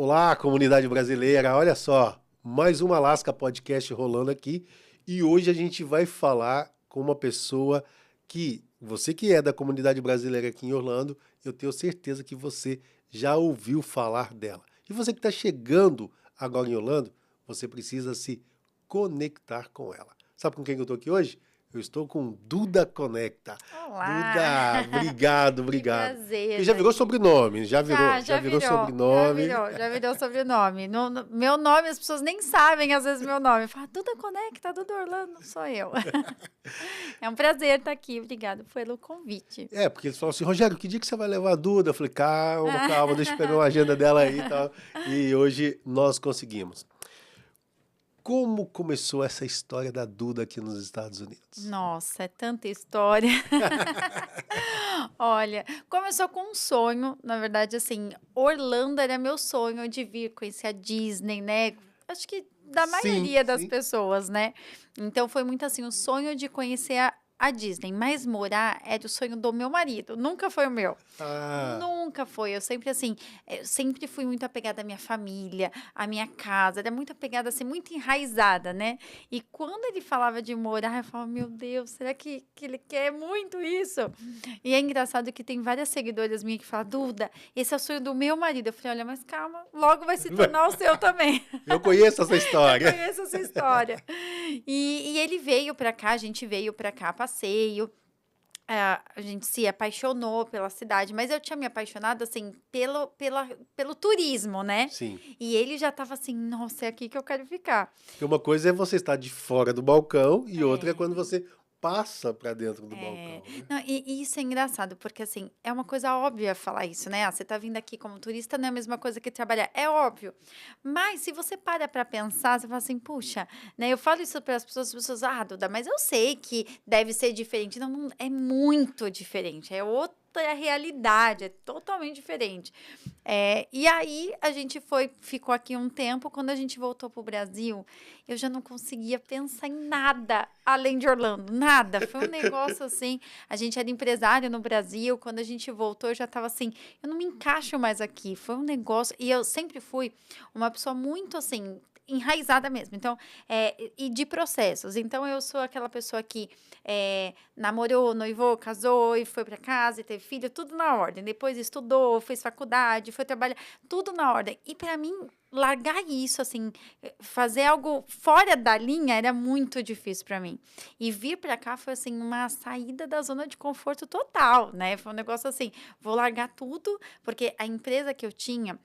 Olá, comunidade brasileira. Olha só, mais um Alaska Podcast rolando aqui. E hoje a gente vai falar com uma pessoa que, você que é da comunidade brasileira aqui em Orlando, eu tenho certeza que você já ouviu falar dela. E você que está chegando agora em Orlando, você precisa se conectar com ela. Sabe com quem eu estou aqui hoje? Eu estou com Duda Conecta. Olá! Duda, obrigado. Que prazer. E já virou sobrenome, já virou sobrenome. Já virou sobrenome. Meu nome, as pessoas nem sabem, às vezes, meu nome. Fala, Duda Conecta, Duda Orlando, sou eu. É um prazer estar aqui, obrigada pelo convite. Porque eles falam assim, Rogério, que dia que você vai levar a Duda? Eu falei, calma, deixa eu pegar uma agenda dela aí e tal. E hoje nós conseguimos. Como começou essa história da Duda aqui nos Estados Unidos? Nossa, é tanta história. Olha, começou com um sonho, na verdade, assim, Orlando era meu sonho de vir conhecer a Disney, né? Acho que da maioria das pessoas, né? Então, foi muito assim, o sonho de conhecer a Disney, mas morar era o sonho do meu marido, nunca foi o meu. Nunca foi, eu sempre fui muito apegada à minha família, à minha casa, era muito apegada, assim, muito enraizada, né? E quando ele falava de morar, eu falava, meu Deus, será que ele quer muito isso? E é engraçado que tem várias seguidoras minhas que falam, Duda, esse é o sonho do meu marido. Eu falei, olha, mas calma, logo vai se tornar o seu também. Eu conheço essa história. Eu conheço essa história. E ele veio pra cá, a gente veio pra cá a passeio. A gente se apaixonou pela cidade, mas eu tinha me apaixonado, assim, pelo turismo, né? Sim. E ele já tava assim, nossa, é aqui que eu quero ficar. Porque uma coisa é você estar de fora do balcão e outra é quando você passa para dentro do balcão. Né? Não, e isso é engraçado, porque assim, é uma coisa óbvia falar isso, né? Você tá vindo aqui como turista, não é a mesma coisa que trabalhar, é óbvio. Mas se você para pensar, você fala assim, puxa, né? Eu falo isso para as pessoas, Duda, mas eu sei que deve ser diferente. Não, é muito diferente, é outra realidade, é totalmente diferente. E aí a gente ficou aqui um tempo, quando a gente voltou pro Brasil, eu já não conseguia pensar em nada além de Orlando, nada. Foi um negócio assim, a gente era empresário no Brasil, quando a gente voltou eu já estava assim, eu não me encaixo mais aqui. Foi um negócio, e eu sempre fui uma pessoa muito assim, enraizada mesmo, então, e de processos, então eu sou aquela pessoa que namorou, noivou, casou e foi para casa e teve filho, tudo na ordem, depois estudou, fez faculdade, foi trabalhar, tudo na ordem, e para mim, largar isso, assim, fazer algo fora da linha era muito difícil para mim, e vir para cá foi, assim, uma saída da zona de conforto total, né, foi um negócio assim, vou largar tudo, porque a empresa que eu tinha,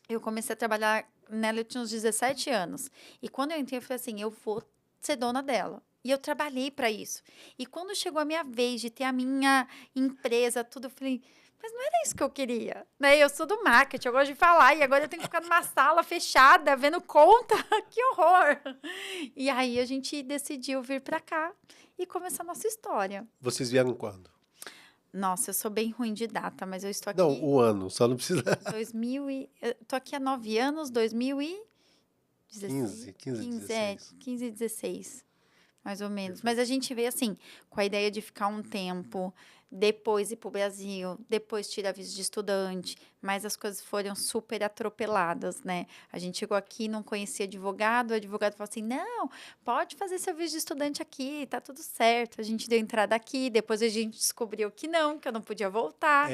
eu comecei a trabalhar nela, eu tinha uns 17 anos. E quando eu entrei, eu falei assim, eu vou ser dona dela. E eu trabalhei para isso. E quando chegou a minha vez de ter a minha empresa, tudo, eu falei, mas não era isso que eu queria. Né? Eu sou do marketing, eu gosto de falar, e agora eu tenho que ficar numa sala fechada, vendo conta, que horror. E aí a gente decidiu vir para cá e começar a nossa história. Vocês vieram quando? Nossa, eu sou bem ruim de data, mas eu estou aqui... Não, o ano, só não precisa... Eu tô aqui há 9 anos, 2016. 15 e 16, mais ou menos. Mas a gente veio assim, com a ideia de ficar um tempo, depois ir pro Brasil, depois tirar visto de estudante, mas as coisas foram super atropeladas, né? A gente chegou aqui, não conhecia advogado, o advogado falou assim, não, pode fazer seu visto de estudante aqui, tá tudo certo. A gente deu entrada aqui, depois a gente descobriu que eu não podia voltar.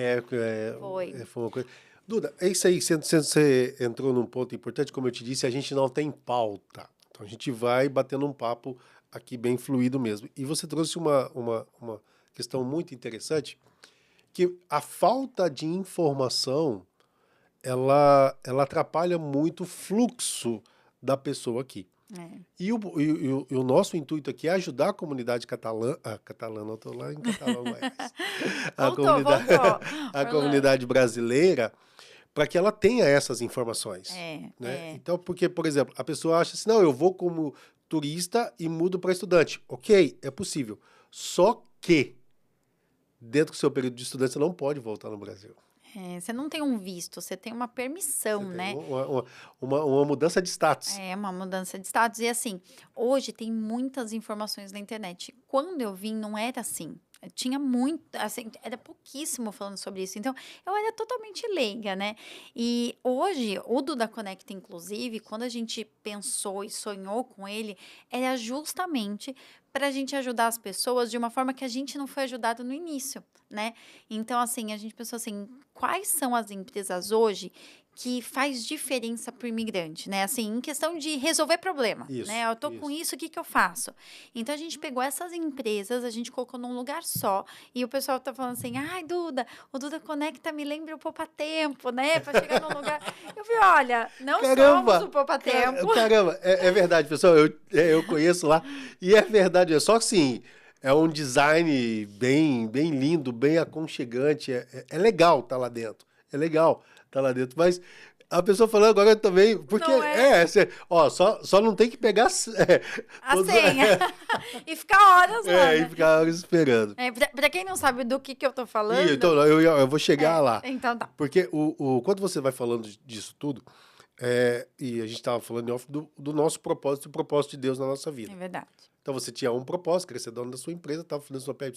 Foi uma coisa... Duda, é isso aí, você entrou num ponto importante, como eu te disse, a gente não tem pauta. Então a gente vai batendo um papo aqui bem fluido mesmo. E você trouxe uma questão muito interessante, que a falta de informação, ela atrapalha muito o fluxo da pessoa aqui. E o nosso intuito aqui é ajudar a comunidade catalã, eu estou lá em Catalão, Goiás, a comunidade brasileira, para que ela tenha essas informações. Né? Então, porque, por exemplo, a pessoa acha assim, não, eu vou como turista e mudo para estudante. Ok, é possível. Só que, dentro do seu período de estudante, você não pode voltar no Brasil. Você não tem um visto, você tem uma permissão, né? Uma mudança de status. Uma mudança de status. E assim, hoje tem muitas informações na internet. Quando eu vim, não era assim. tinha muito, assim, era pouquíssimo falando sobre isso. Então, eu era totalmente leiga, né? E hoje, o Duda Conecta, inclusive, quando a gente pensou e sonhou com ele, era justamente para a gente ajudar as pessoas de uma forma que a gente não foi ajudado no início, né? Então, assim, a gente pensou assim, quais são as empresas hoje que faz diferença para o imigrante, né? Assim, em questão de resolver problema, né? Eu tô com isso, o que que eu faço? Então, a gente pegou essas empresas, a gente colocou num lugar só, e o pessoal tá falando assim, ai, Duda, o Duda Conecta me lembra o Poupa Tempo, né? Para chegar num lugar... Eu falei, olha, não somos o Poupa Tempo. Caramba, é verdade, pessoal, eu conheço lá, e é verdade, é só assim... É um design bem lindo, bem aconchegante. É legal estar lá dentro. É legal estar lá dentro. Mas a pessoa falando agora também... Porque, só não tem que pegar... a senha. E ficar horas lá, né? E ficar horas esperando. Pra quem não sabe do que eu tô falando... Então, eu vou chegar lá. Então tá. Porque quando você vai falando disso tudo... e a gente estava falando em off do nosso propósito, o propósito de Deus na nossa vida. É verdade. Então você tinha um propósito, querer ser dono da sua empresa, estava fazendo sua pé,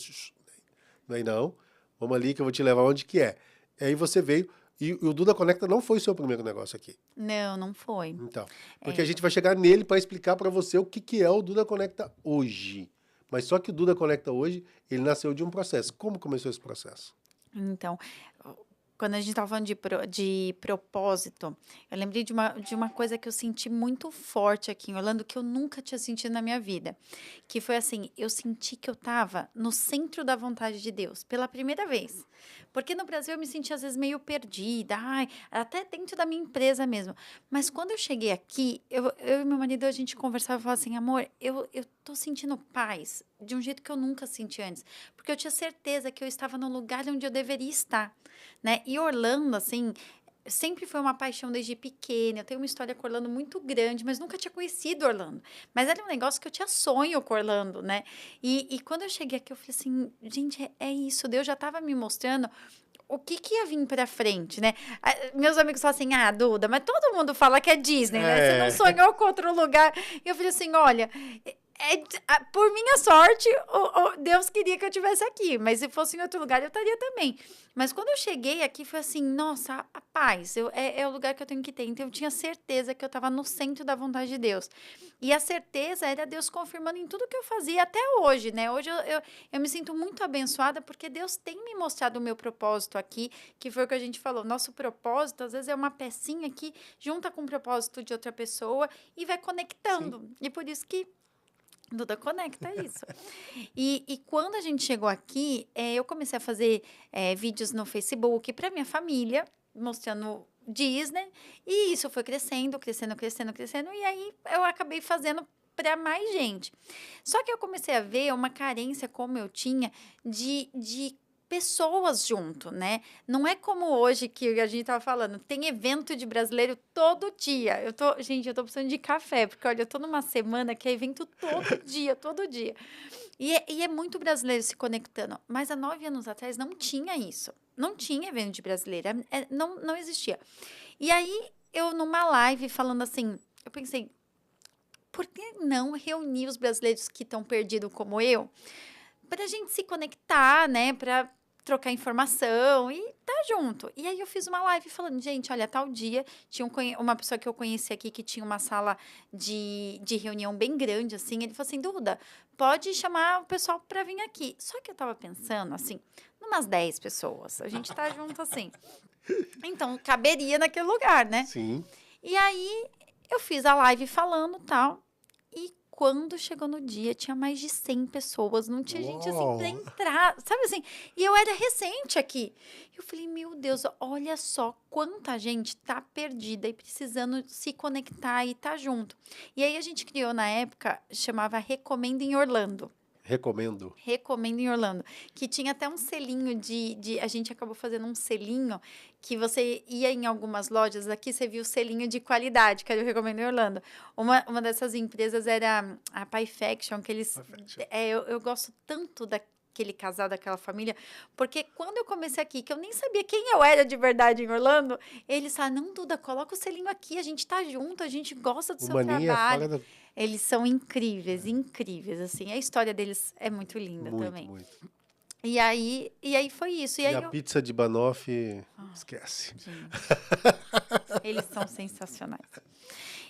não, vamos ali que eu vou te levar onde que é. E aí você veio, e o Duda Conecta não foi o seu primeiro negócio aqui. Não foi. Então, porque a gente vai chegar nele para explicar para você o que é o Duda Conecta hoje. Mas só que o Duda Conecta hoje, ele nasceu de um processo. Como começou esse processo? Então, quando a gente estava falando de propósito, eu lembrei de uma coisa que eu senti muito forte aqui em Orlando, que eu nunca tinha sentido na minha vida. Que foi assim, eu senti que eu estava no centro da vontade de Deus, pela primeira vez. Porque no Brasil eu me sentia às vezes meio perdida, até dentro da minha empresa mesmo. Mas quando eu cheguei aqui, eu e meu marido, a gente conversava e falava assim, amor, eu tô sentindo paz de um jeito que eu nunca senti antes. Porque eu tinha certeza que eu estava no lugar onde eu deveria estar, né? E Orlando, assim, sempre foi uma paixão desde pequena. Eu tenho uma história com Orlando muito grande, mas nunca tinha conhecido Orlando. Mas era um negócio que eu tinha sonho com Orlando, né? E quando eu cheguei aqui, eu falei assim, gente, é isso. Deus já estava me mostrando o que ia vir pra frente, né? Meus amigos falam assim, Duda, mas todo mundo fala que é Disney, né? Você não sonhou com outro lugar. E eu falei assim, olha... por minha sorte, Deus queria que eu estivesse aqui, mas se fosse em outro lugar, eu estaria também. Mas quando eu cheguei aqui, foi assim, nossa, a paz, é o lugar que eu tenho que ter. Então, eu tinha certeza que eu estava no centro da vontade de Deus. E a certeza era Deus confirmando em tudo que eu fazia, até hoje, né? Hoje eu me sinto muito abençoada, porque Deus tem me mostrado o meu propósito aqui, que foi o que a gente falou. Nosso propósito, às vezes, é uma pecinha que junta com o propósito de outra pessoa e vai conectando. Sim. E por isso que Duda Conecta isso. E quando a gente chegou aqui, eu comecei a fazer vídeos no Facebook para minha família, mostrando Disney, e isso foi crescendo, e aí eu acabei fazendo para mais gente. Só que eu comecei a ver uma carência como eu tinha de pessoas junto, né? Não é como hoje que a gente tava falando, tem evento de brasileiro todo dia. Gente, eu tô precisando de café, porque olha, eu tô numa semana que é evento todo dia. E é muito brasileiro se conectando. Mas há 9 anos atrás não tinha isso. Não tinha evento de brasileiro, não existia. E aí, eu numa live falando assim, eu pensei, por que não reunir os brasileiros que estão perdidos como eu? Pra gente se conectar, né? Pra trocar informação e tá junto. E aí eu fiz uma live falando, gente, olha, tal dia tinha uma pessoa que eu conheci aqui que tinha uma sala de reunião bem grande, assim. Ele falou assim, Duda, pode chamar o pessoal pra vir aqui. Só que eu tava pensando, assim, numas 10 pessoas. A gente tá junto, assim. Então, caberia naquele lugar, né? Sim. E aí, eu fiz a live falando tal. E quando chegou no dia, tinha mais de 100 pessoas. Não tinha gente, assim, pra entrar. Sabe assim? E eu era recente aqui. Eu falei, meu Deus, olha só quanta gente tá perdida e precisando se conectar e tá junto. E aí, a gente criou, na época, chamava Recomenda em Orlando. Recomendo em Orlando. Que tinha até um selinho a gente acabou fazendo um selinho que você ia em algumas lojas aqui, você viu o selinho de qualidade, que eu recomendo em Orlando. Uma dessas empresas era a Pie Faction, que eles... eu gosto tanto daquele casal, daquela família, porque quando eu comecei aqui, que eu nem sabia quem eu era de verdade em Orlando, eles falaram, não, Duda, coloca o selinho aqui, a gente tá junto, a gente gosta do seu trabalho. Eles são incríveis, assim. A história deles é muito linda também. Muito. E aí foi isso. E E aí a pizza de banoffee, esquece. gente, eles são sensacionais.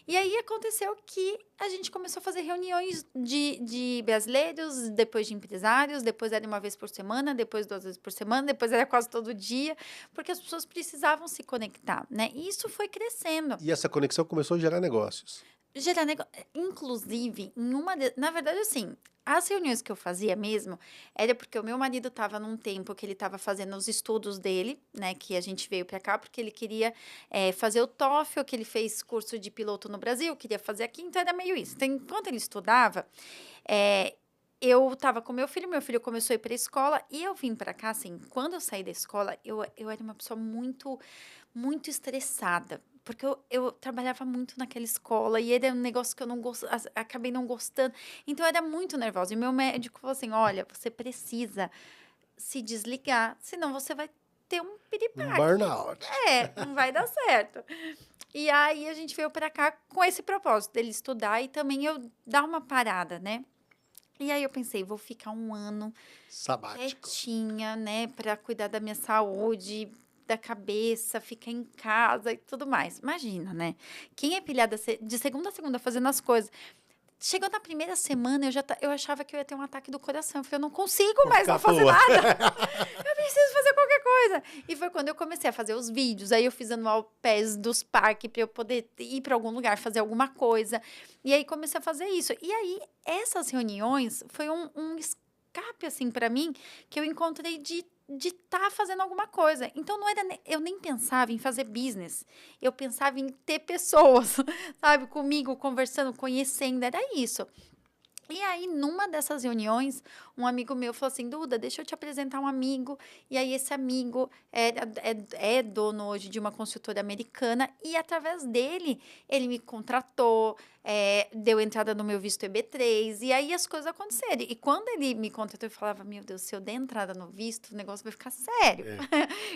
E aí aconteceu que a gente começou a fazer reuniões de brasileiros, depois de empresários, depois era uma vez por semana, depois 2 vezes por semana, depois era quase todo dia, porque as pessoas precisavam se conectar, né? E isso foi crescendo. E essa conexão começou a gerar negócios. Gerar negócio. Inclusive, na verdade, assim, as reuniões que eu fazia mesmo era porque o meu marido estava num tempo que ele estava fazendo os estudos dele, né? Que a gente veio para cá porque ele queria fazer o TOEFL, que ele fez curso de piloto no Brasil, queria fazer aqui, então era meio isso. Então, enquanto ele estudava, eu estava com meu filho começou a ir para a escola e eu vim para cá, assim, quando eu saí da escola, eu era uma pessoa muito, muito estressada. Porque eu trabalhava muito naquela escola e era um negócio que eu não acabei não gostando. Então, eu era muito nervosa. E meu médico falou assim: olha, você precisa se desligar, senão você vai ter um Um piripaque. burnout. Não vai dar certo. E aí, a gente veio para cá com esse propósito dele estudar e também eu dar uma parada, né? E aí, eu pensei, vou ficar 1 ano Sabático. quietinha, né, para cuidar da minha saúde, da cabeça, ficar em casa e tudo mais. Imagina, né? Quem é pilhada de segunda a segunda fazendo as coisas. Chegou na primeira semana, eu achava que eu ia ter um ataque do coração. Eu falei, eu não consigo mais Ficar não à fazer toa. nada. Eu preciso fazer qualquer coisa. E foi quando eu comecei a fazer os vídeos. Aí eu fiz anual PES dos parques para eu poder ir para algum lugar, fazer alguma coisa. E aí comecei a fazer isso. E aí, essas reuniões foi um escape, assim, para mim, que eu encontrei de estar fazendo alguma coisa. Então, não era, eu nem pensava em fazer business. Eu pensava em ter pessoas, sabe, comigo, conversando, conhecendo, era isso. E aí, numa dessas reuniões, um amigo meu falou assim, Duda, deixa eu te apresentar um amigo. E aí, esse amigo é dono hoje de uma consultora americana. E através dele, ele me contratou, deu entrada no meu visto EB3. E aí, as coisas aconteceram. E quando ele me contratou, eu falava, meu Deus, se eu der entrada no visto, o negócio vai ficar sério. É.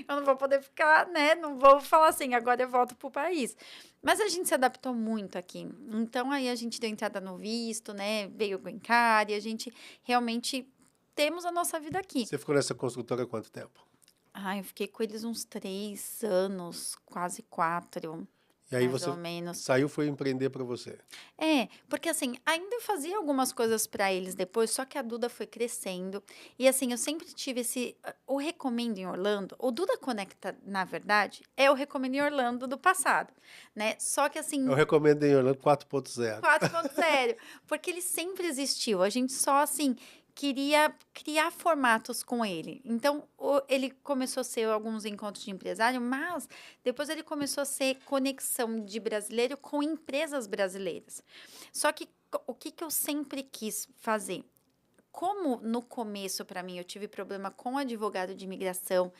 Eu não vou poder ficar, né? Não vou falar assim, agora eu volto pro país. Mas a gente se adaptou muito aqui. Então, aí a gente deu entrada no visto, né? Veio o Green Card e a gente realmente temos a nossa vida aqui. Você ficou nessa construtora há quanto tempo? Eu fiquei com eles uns 3 anos, quase 4, E aí mais você ou menos. saiu, foi empreender para você. Porque assim, ainda eu fazia algumas coisas para eles depois, só que a Duda foi crescendo. E assim, eu sempre tive o Recomendo em Orlando. O Duda Conecta, na verdade, é o Recomendo em Orlando do passado, né? Só que assim, Eu recomendo em Orlando 4.0. 4.0, porque ele sempre existiu. A gente só, assim, queria criar formatos com ele. Então, ele começou a ser alguns encontros de empresário, mas depois ele começou a ser conexão de brasileiro com empresas brasileiras. Só que o que eu sempre quis fazer? Como no começo, para mim, eu tive problema com o advogado de imigração,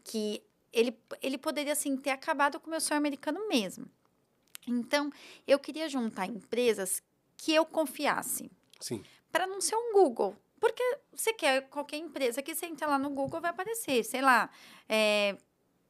que ele poderia, assim, ter acabado com o meu sonho americano mesmo. Então, eu queria juntar empresas que eu confiasse, Sim. para não ser um Google. Porque você quer qualquer empresa que você entra lá no Google vai aparecer, sei lá,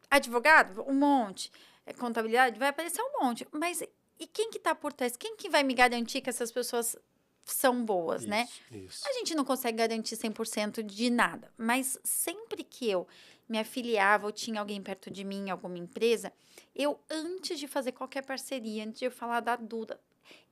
advogado, um monte, contabilidade, vai aparecer um monte. Mas e quem que está por trás? Quem que vai me garantir que essas pessoas são boas, né? Isso. A gente não consegue garantir 100% de nada, mas sempre que eu me afiliava ou tinha alguém perto de mim, alguma empresa, eu, antes de fazer qualquer parceria, antes de eu falar da Duda,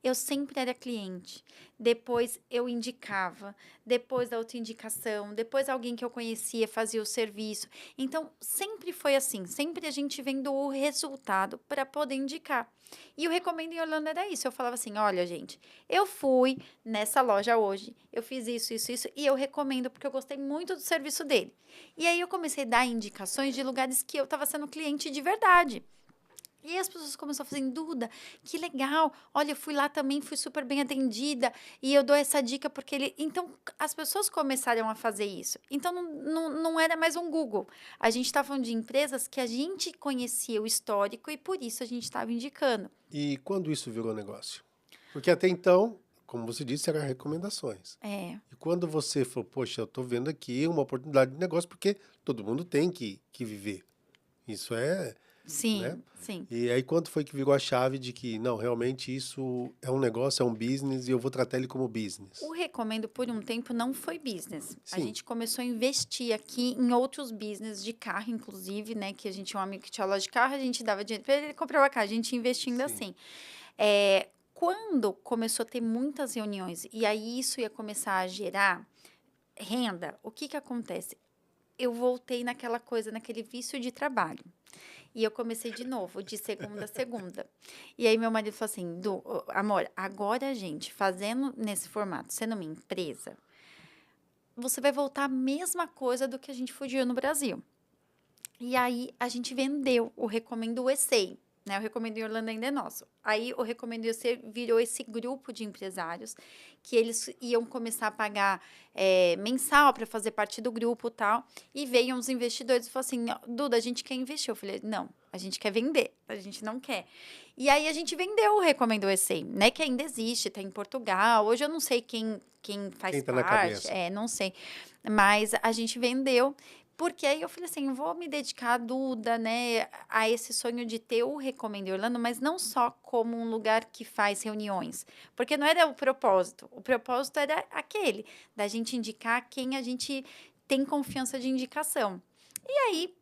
eu sempre era cliente. Depois eu indicava, depois da outra indicação, depois alguém que eu conhecia fazia o serviço. Então, sempre foi assim, sempre a gente vendo o resultado para poder indicar. E o Recomendo em Orlando era isso. Eu falava assim: olha, gente, eu fui nessa loja hoje, eu fiz isso, e eu recomendo porque eu gostei muito do serviço dele. E aí eu comecei a dar indicações de lugares que eu estava sendo cliente de verdade. E aí as pessoas começaram a fazer, Duda, que legal, olha, eu fui lá também, fui super bem atendida, e eu dou essa dica porque ele... Então, as pessoas começaram a fazer isso. Então, não era mais um Google. A gente estava falando de empresas que a gente conhecia o histórico e por isso a gente estava indicando. E quando isso virou negócio? Porque até então, como você disse, eram recomendações. E quando você falou, poxa, eu estou vendo aqui uma oportunidade de negócio, porque todo mundo tem que viver. Isso é né? Sim, sim. E aí, quando foi que virou a chave de que, não, realmente isso é um negócio, é um business e eu vou tratar ele como business? O Recomendo por um tempo não foi business. A Sim, gente começou a investir aqui em outros business de carro, inclusive, né? Que a gente tinha um amigo que tinha loja de carro, a gente dava dinheiro para ele, ele comprava carro, a gente investindo sim. assim. Quando começou a ter muitas reuniões e aí isso ia começar a gerar renda, o que que acontece? Eu voltei naquela coisa, naquele vício de trabalho. E eu comecei de novo, de segunda a segunda. E aí meu marido falou assim, amor, agora, gente, fazendo nesse formato, sendo uma empresa, você vai voltar a mesma coisa do que a gente fugiu no Brasil. E aí a gente vendeu o Recomendo USA, né? O Recomendo em Orlando ainda é nosso. Aí o Recomendo USA virou esse grupo de empresários que eles iam começar a pagar mensal para fazer parte do grupo e tal. E veio uns investidores e falaram assim, Duda, a gente quer investir. Eu falei, não, a gente quer vender, a gente não quer. E aí a gente vendeu o Recomendo USA, né? Que ainda existe, tá em Portugal. Hoje eu não sei quem faz Quem tá na parte, cabeça? não sei. Mas a gente vendeu. Porque aí eu falei assim, vou me dedicar a Duda, né, a esse sonho de ter o Recomendo Orlando, mas não só como um lugar que faz reuniões, porque não era o propósito era aquele, da gente indicar quem a gente tem confiança de indicação. E aí,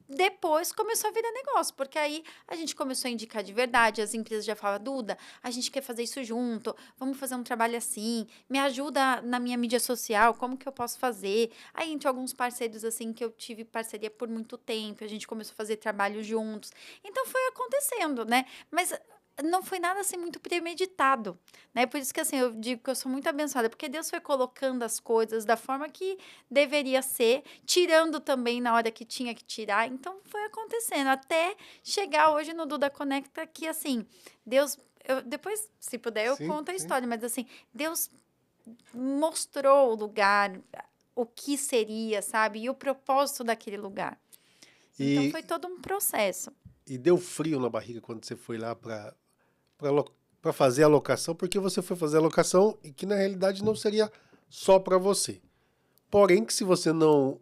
depois começou a virar negócio, porque aí a gente começou a indicar de verdade, as empresas já falavam, Duda, a gente quer fazer isso junto, vamos fazer um trabalho assim, me ajuda na minha mídia social, como que eu posso fazer? Aí entre alguns parceiros assim que eu tive parceria por muito tempo, a gente começou a fazer trabalho juntos. Então foi acontecendo, né? Mas não foi nada assim muito premeditado, né? Por isso que assim eu digo que eu sou muito abençoada, porque Deus foi colocando as coisas da forma que deveria ser, tirando também na hora que tinha que tirar. Então foi acontecendo até chegar hoje no Duda Conecta que assim, Deus, depois, se puder, eu Sim, conto a sim. história, mas assim, Deus mostrou o lugar, o que seria, sabe? E o propósito daquele lugar. Então E, foi todo um processo. e deu frio na barriga quando você foi lá para fazer a locação, porque você foi fazer a locação e que na realidade não seria só para você. Porém, que se você não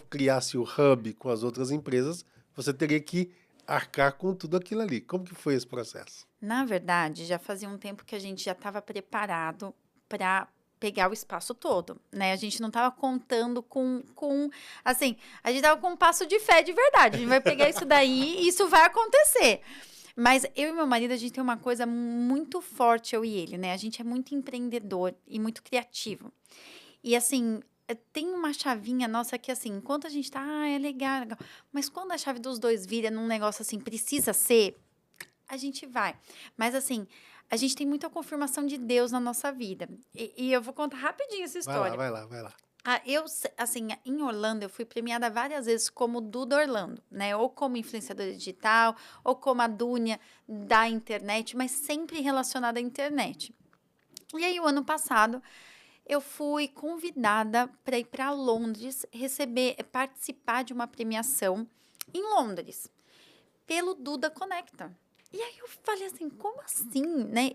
criasse o hub com as outras empresas, você teria que arcar com tudo aquilo ali. Como que foi esse processo? Na verdade, já fazia um tempo que a gente já estava preparado para pegar o espaço todo, né? A gente não estava contando assim, a gente estava com um passo de fé de verdade. A gente vai pegar isso daí e isso vai acontecer. Mas eu e meu marido, a gente tem uma coisa muito forte, eu e ele, né? A gente é muito empreendedor e muito criativo. E assim, tem uma chavinha nossa que assim, enquanto a gente tá, é legal, legal. Mas quando a chave dos dois vira num negócio assim, precisa ser, a gente vai. Mas assim, a gente tem muita confirmação de Deus na nossa vida. E eu vou contar rapidinho essa Vai lá, história. vai lá, vai lá. Assim, em Orlando, eu fui premiada várias vezes como Duda Orlando, né? Ou como influenciadora digital, ou como a Dúnia da internet, mas sempre relacionada à internet. E aí, o ano passado, eu fui convidada para ir para Londres participar de uma premiação em Londres pelo Duda Conecta. E aí eu falei assim, como assim, né?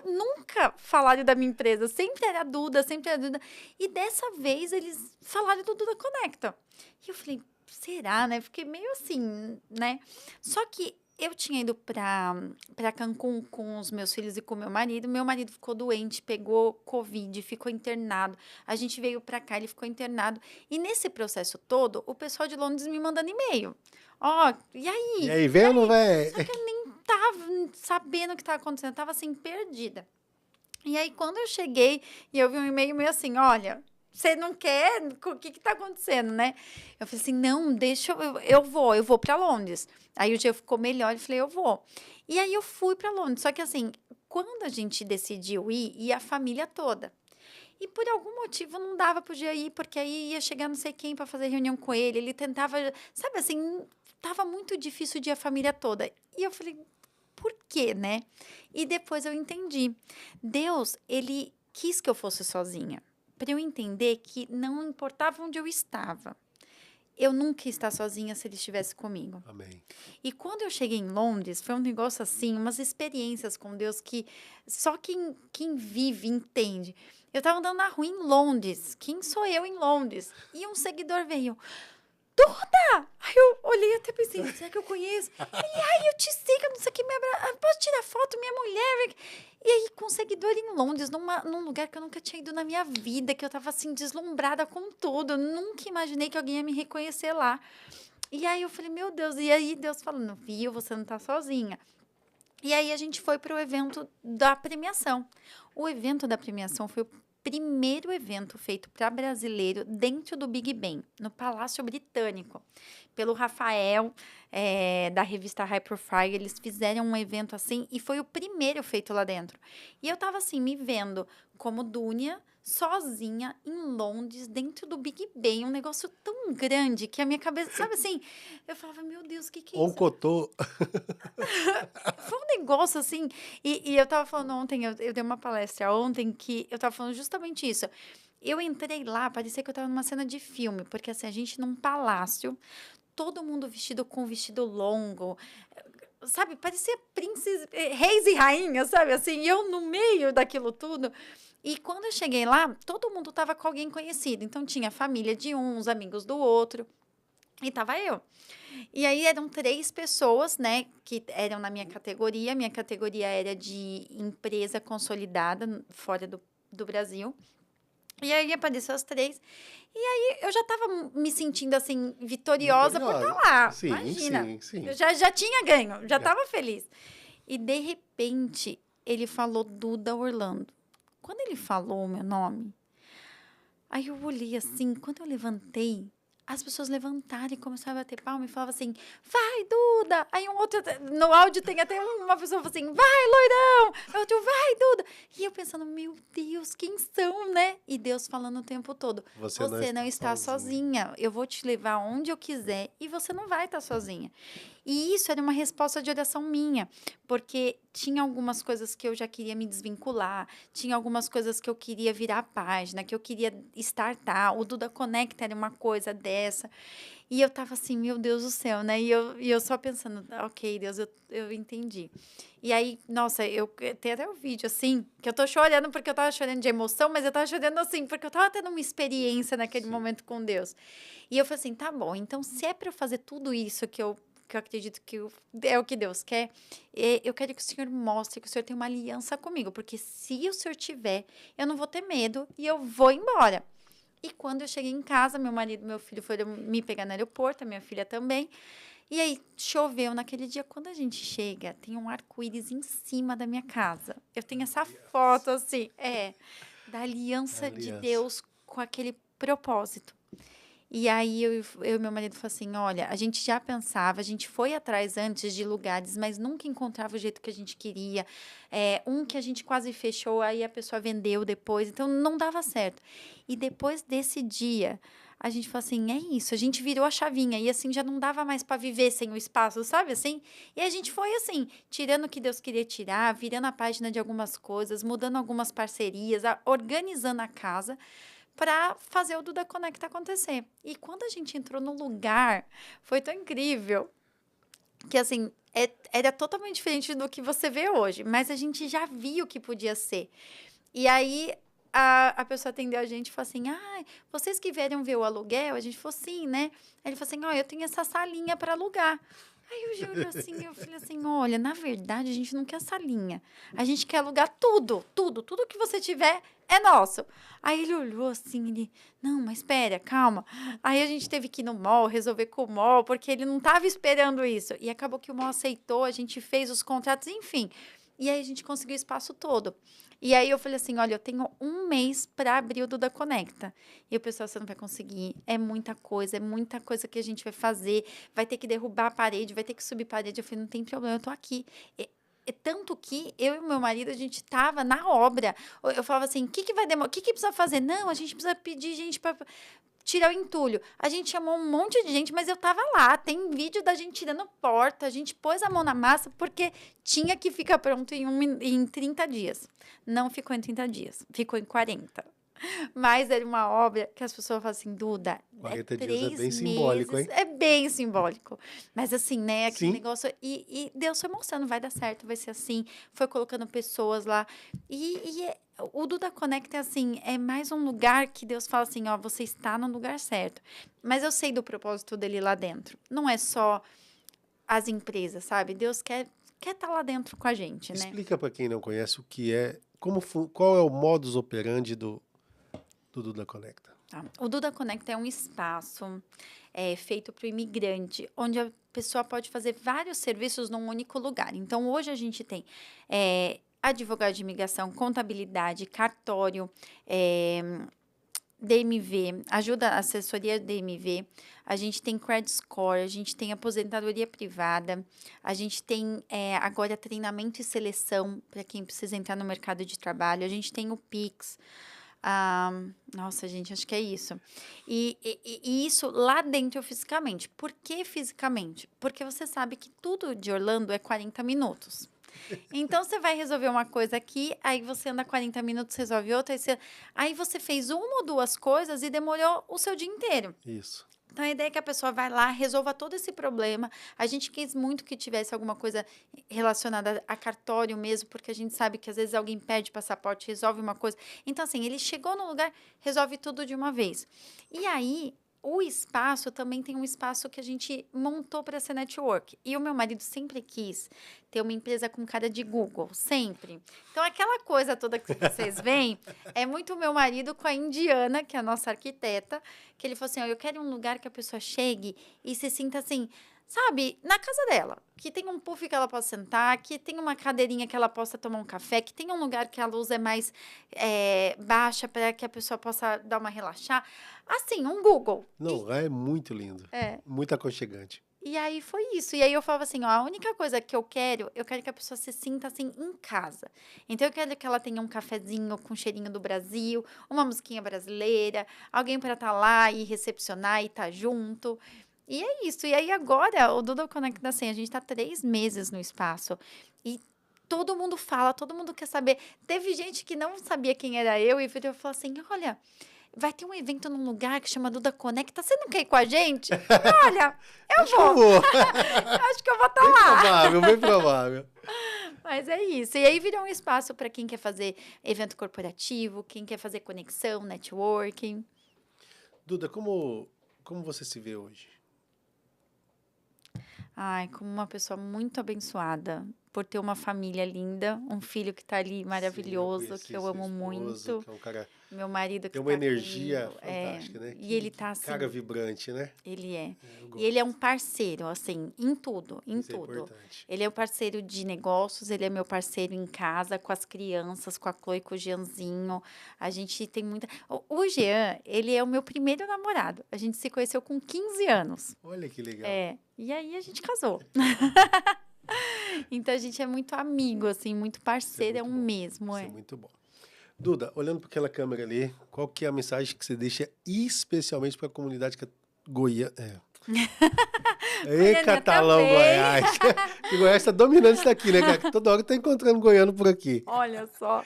Nunca falaram da minha empresa, sempre era a Duda, sempre era a Duda. E dessa vez eles falaram do Duda Conecta. E eu falei, será, né? Fiquei meio assim, né? Só que eu tinha ido para Cancún com os meus filhos e com meu marido. Meu marido ficou doente, pegou Covid, ficou internado. A gente veio para cá, ele ficou internado. E nesse processo todo, o pessoal de Londres me mandando e-mail. Ó, e E aí? aí, E vem ou não aí? vem? Só que eu nem tava sabendo o que estava acontecendo, eu tava assim, perdida. E aí, quando eu cheguei e eu vi um e-mail meio assim, olha, você não quer? O que que tá acontecendo, né? Eu falei assim, não, deixa eu vou para Londres. Aí o dia ficou melhor, eu falei, eu vou. E aí eu fui para Londres, só que assim, quando a gente decidiu ir, ia a família toda. E por algum motivo não dava, podia ir, porque aí ia chegar não sei quem para fazer reunião com ele. Ele tentava, sabe assim, tava muito difícil de ir a família toda. E eu falei, por quê, né? E depois eu entendi. Deus, ele quis que eu fosse sozinha, para eu entender que não importava onde eu estava. Eu nunca ia estar sozinha se ele estivesse comigo. Amém. E quando eu cheguei em Londres, foi um negócio assim, umas experiências com Deus que só quem vive entende. Eu estava andando na rua em Londres. Quem sou eu em Londres? E um seguidor veio. Duda! Aí eu olhei até pensei, será que eu conheço? Ele, ai, eu te sigo, não sei o que, posso tirar foto, minha mulher. E aí, com seguidor em Londres, num lugar que eu nunca tinha ido na minha vida, que eu tava assim, deslumbrada com tudo. Eu nunca imaginei que alguém ia me reconhecer lá. E aí eu falei, meu Deus, e aí Deus falando, viu, você não tá sozinha. E aí a gente foi para o evento da premiação. O evento da premiação foi o primeiro evento feito para brasileiro dentro do Big Ben, no Palácio Britânico, pelo Rafael, da revista High Profile. Eles fizeram um evento assim e foi o primeiro feito lá dentro. E eu tava assim, me vendo como Dúnia, sozinha, em Londres, dentro do Big Ben, um negócio tão grande que a minha cabeça, sabe assim, eu falava, meu Deus, o que é isso? Cotô. Foi um negócio assim, e eu tava falando ontem, eu dei uma palestra ontem que eu tava falando justamente isso. Eu entrei lá, parecia que eu tava numa cena de filme, porque assim, a gente num palácio, todo mundo vestido com vestido longo, sabe, parecia príncipes, reis e rainhas, sabe, assim, e eu no meio daquilo tudo. E quando eu cheguei lá, todo mundo tava com alguém conhecido, então tinha a família de um, os amigos do outro, e tava eu. E aí eram 3 pessoas, né, que eram na minha categoria. Minha categoria era de empresa consolidada fora do Brasil. E aí apareceu as 3. E aí eu já estava me sentindo, assim, vitoriosa por estar lá. Sim, Imagina. sim. Eu já tinha ganho, já estava feliz. E, de repente, ele falou Duda Orlando. Quando ele falou o meu nome, aí eu olhei assim, quando eu levantei, as pessoas levantaram e começaram a bater palma e falavam assim, vai, Duda! Aí um outro, no áudio tem até uma pessoa falando assim, vai, loirão! Aí outro, vai, Duda! E eu pensando, meu Deus, quem são, né? E Deus falando o tempo todo, você não está sozinha. Eu vou te levar onde eu quiser e você não vai estar sozinha. E isso era uma resposta de oração minha, porque tinha algumas coisas que eu já queria me desvincular, tinha algumas coisas que eu queria virar a página, que eu queria startar, o Duda Conecta era uma coisa dessa, e eu tava assim, meu Deus do céu, né? E eu só pensando, ok, Deus, eu entendi. E aí, nossa, tem até um vídeo assim, que eu tô chorando porque eu tava chorando de emoção, mas eu tava chorando assim, porque eu tava tendo uma experiência naquele momento com Deus. E eu falei assim, tá bom, então se é pra eu fazer tudo isso que eu acredito que é o que Deus quer, eu quero que o Senhor mostre que o Senhor tem uma aliança comigo, porque se o Senhor tiver, eu não vou ter medo e eu vou embora. E quando eu cheguei em casa, meu marido e meu filho foram me pegar no aeroporto, a minha filha também, e aí choveu naquele dia. Quando a gente chega, tem um arco-íris em cima da minha casa. Eu tenho essa foto assim, da aliança de Deus com aquele propósito. E aí eu e meu marido falou assim, olha, a gente já pensava, a gente foi atrás antes de lugares, mas nunca encontrava o jeito que a gente queria. Um que a gente quase fechou, aí a pessoa vendeu depois, então não dava certo. E depois desse dia, a gente falou assim, é isso, a gente virou a chavinha e assim já não dava mais para viver sem o espaço, sabe assim? E a gente foi assim, tirando o que Deus queria tirar, virando a página de algumas coisas, mudando algumas parcerias, organizando a casa, para fazer o Duda Conecta acontecer. E quando a gente entrou no lugar, foi tão incrível que, assim, era totalmente diferente do que você vê hoje, mas a gente já viu o que podia ser. E aí, a pessoa atendeu a gente e falou assim, vocês que vieram ver o aluguel? A gente falou, sim, né? Aí ele falou assim, eu tenho essa salinha para alugar. Aí o Júlio assim, eu falei assim, olha, na verdade a gente não quer salinha, a gente quer alugar tudo que você tiver é nosso. Aí ele olhou assim, não, mas espera, calma. Aí a gente teve que ir no mall, resolver com o mall, porque ele não estava esperando isso. E acabou que o mall aceitou, a gente fez os contratos, enfim. E aí a gente conseguiu o espaço todo. E aí eu falei assim, olha, eu tenho 1 mês para abrir o Duda Conecta. E o pessoal, você não vai conseguir, é muita coisa que a gente vai fazer, vai ter que derrubar a parede, vai ter que subir a parede. Eu falei, não tem problema, eu tô aqui. Tanto que eu e meu marido, a gente tava na obra. Eu falava assim, o que vai demorar? O que precisa fazer? Não, a gente precisa pedir gente para tirar o entulho. A gente chamou um monte de gente, mas eu tava lá. Tem vídeo da gente tirando porta, a gente pôs a mão na massa porque tinha que ficar pronto em 30 dias. Não ficou em 30 dias, ficou em 40. Mas era uma obra que as pessoas falam assim, Duda, 40 dias é 3 bem meses, simbólico, hein? é bem simbólico. Mas assim, né, aquele Sim. negócio, e Deus foi mostrando, vai dar certo, vai ser assim, foi colocando pessoas lá, o Duda Conecta é assim, é mais um lugar que Deus fala assim, ó, você está no lugar certo. Mas eu sei do propósito dele lá dentro, não é só as empresas, sabe? Deus quer estar lá dentro com a gente, né? Explica para quem não conhece o que é, qual é o modus operandi do Duda Conecta. Tá. O Duda Conecta é um espaço feito para o imigrante, onde a pessoa pode fazer vários serviços num único lugar. Então, hoje a gente tem advogado de imigração, contabilidade, cartório, DMV, ajuda, assessoria DMV, a gente tem credit score, a gente tem aposentadoria privada, a gente tem agora treinamento e seleção para quem precisa entrar no mercado de trabalho, a gente tem o Pix. Nossa, gente, acho que é isso. E isso lá dentro fisicamente. Por que fisicamente? Porque você sabe que tudo de Orlando é 40 minutos. Então, você vai resolver uma coisa aqui, aí você anda 40 minutos, resolve outra, aí você fez uma ou duas coisas e demorou o seu dia inteiro. Isso. Então, a ideia é que a pessoa vai lá, resolva todo esse problema. A gente quis muito que tivesse alguma coisa relacionada a cartório mesmo, porque a gente sabe que às vezes alguém perde passaporte, resolve uma coisa. Então, assim, ele chegou no lugar, resolve tudo de uma vez. E aí, o espaço também tem um espaço que a gente montou para ser network. E o meu marido sempre quis ter uma empresa com cara de Google, sempre. Então, aquela coisa toda que vocês veem é muito o meu marido com a indiana, que é a nossa arquiteta, que ele falou assim, ó, eu quero um lugar que a pessoa chegue e se sinta assim, sabe, na casa dela, que tem um puff que ela possa sentar, que tem uma cadeirinha que ela possa tomar um café, que tem um lugar que a luz é mais baixa para que a pessoa possa dar uma relaxar. Assim, um Google. Não, lá é muito lindo. É. Muito aconchegante. E aí foi isso. E aí eu falava assim, ó, a única coisa que eu quero que a pessoa se sinta assim em casa. Então eu quero que ela tenha um cafezinho com cheirinho do Brasil, uma musiquinha brasileira, alguém para estar lá e recepcionar e estar junto. E é isso. E aí agora o Duda Conecta, assim, a gente tá 3 meses no espaço e todo mundo fala, todo mundo quer saber. Teve gente que não sabia quem era eu e virou e falou assim, olha, vai ter um evento num lugar que chama Duda Conecta, você não quer ir com a gente? Olha, eu Acho que eu vou. acho que eu vou estar Bem lá. provável, bem provável. Mas é isso. E aí virou um espaço para quem quer fazer evento corporativo, quem quer fazer conexão, networking. Duda, como você se vê hoje? Ai, como uma pessoa muito abençoada por ter uma família linda, um filho que tá ali maravilhoso, que eu amo muito. Que é um cara, Meu marido que tem uma tá energia comigo, fantástica, né? e ele tá assim, Cara vibrante, né? ele é. Eu E ele é gosto. um parceiro, assim, em tudo, em Isso é tudo. importante. Ele é um parceiro de negócios, ele é meu parceiro em casa, com as crianças, com a Chloe, com o Jeanzinho. A gente tem muita... O Jean, ele é o meu primeiro namorado. A gente se conheceu com 15 anos. Olha que legal. E aí a gente casou. Então a gente é muito amigo, assim, muito parceiro, é um muito bom. mesmo, Isso é muito bom. Duda, olhando para aquela câmera ali, qual que é a mensagem que você deixa especialmente para a comunidade Goiânia? Goiânia Catalão, também. Goiás. Que Goiás está dominando isso daqui, né, cara? Toda hora tá encontrando goiano por aqui. Olha só.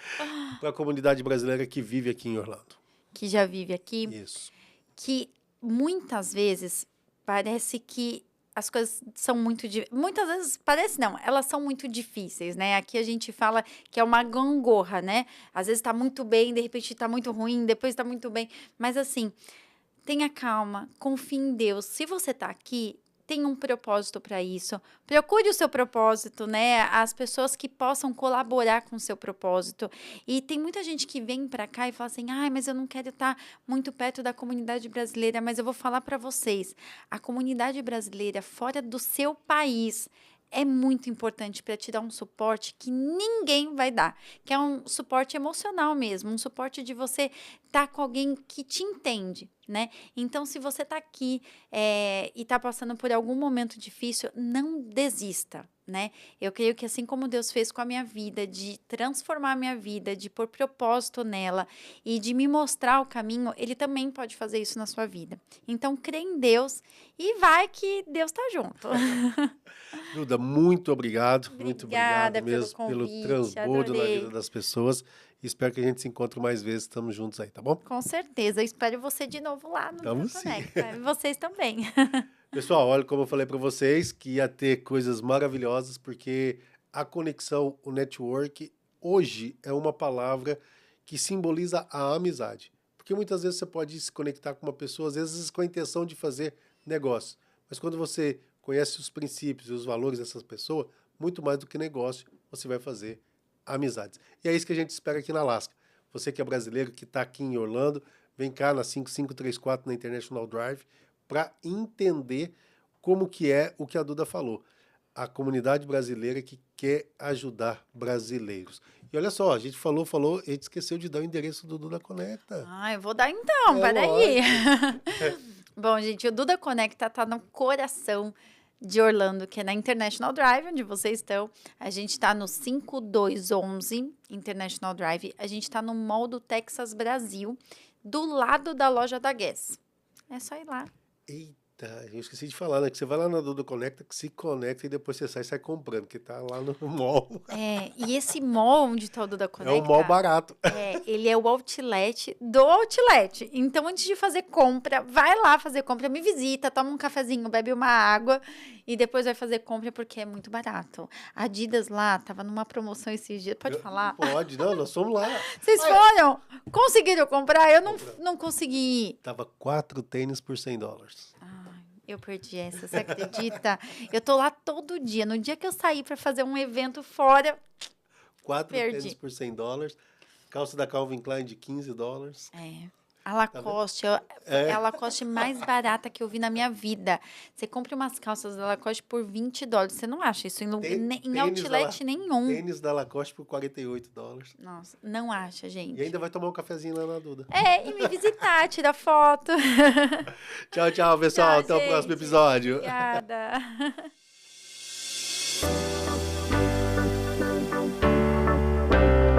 Para a comunidade brasileira que vive aqui em Orlando. Que já vive aqui. Isso. Que muitas vezes parece que as coisas são muito... Muitas vezes parece não, elas são muito difíceis, né? Aqui a gente fala que é uma gangorra, né? Às vezes tá muito bem, de repente tá muito ruim, depois tá muito bem. Mas assim, tenha calma, confie em Deus. Se você tá aqui, tem um propósito para isso. Procure o seu propósito, né? As pessoas que possam colaborar com o seu propósito. E tem muita gente que vem para cá e fala assim, ai, mas eu não quero estar muito perto da comunidade brasileira, mas eu vou falar para vocês, a comunidade brasileira fora do seu país é muito importante para te dar um suporte que ninguém vai dar, que é um suporte emocional mesmo, um suporte de você estar com alguém que te entende, né? Então, se você está aqui e está passando por algum momento difícil, não desista. né? Eu creio que assim como Deus fez com a minha vida, de transformar a minha vida, de pôr propósito nela e de me mostrar o caminho, Ele também pode fazer isso na sua vida. Então, crê em Deus e vai que Deus tá junto. Duda, muito obrigado Obrigada pelo mesmo pelo convite, transbordo na vida adorei. das pessoas. Espero que a gente se encontre mais vezes, estamos juntos aí, tá bom? Com certeza, eu espero você de novo lá no Duda Vamos sim. Conecta. E vocês também. Pessoal, olha como eu falei para vocês que ia ter coisas maravilhosas, porque a conexão, o network, hoje é uma palavra que simboliza a amizade. Porque muitas vezes você pode se conectar com uma pessoa, às vezes com a intenção de fazer negócio. Mas quando você conhece os princípios e os valores dessas pessoas, muito mais do que negócio, você vai fazer amizades. E é isso que a gente espera aqui na Alaska. Você que é brasileiro, que está aqui em Orlando, vem cá na 5534 na International Drive, para entender como que é o que a Duda falou. A comunidade brasileira que quer ajudar brasileiros. E olha só, a gente falou, a gente esqueceu de dar o endereço do Duda Conecta. Eu vou dar então, peraí. Bom, gente, o Duda Conecta tá no coração de Orlando, que é na International Drive, onde vocês estão. A gente tá no 5211 International Drive. A gente tá no Mall do Texas Brasil, do lado da loja da Guess. É só ir lá. Eita, eu esqueci de falar, né? Que você vai lá na Duda Conecta, que se conecta e depois você sai comprando, que tá lá no mall. E esse mall onde tá o Duda Conecta... É um mall barato. Ele é o outlet do outlet. Então, antes de fazer compra, vai lá fazer compra, me visita, toma um cafezinho, bebe uma água e depois vai fazer compra porque é muito barato. A Adidas lá tava numa promoção esses dias. Pode falar? Pode, não, nós fomos lá. Vocês foram? Conseguiram comprar? Eu não consegui. Tava 4 tênis por $100. Eu perdi essa, você acredita? Eu tô lá todo dia. No dia que eu saí para fazer um evento fora, 4 perdi. tênis por $100. Calça da Calvin Klein de $15. A Lacoste é a Lacoste mais barata que eu vi na minha vida. Você compra umas calças da Lacoste por $20. Você não acha isso em outlet nenhum. Tênis da Lacoste por $48. Nossa, não acha, gente. E ainda vai tomar um cafezinho lá na Duda. E me visitar, tirar foto. Tchau, pessoal. Tchau, até o próximo gente. episódio. Obrigada.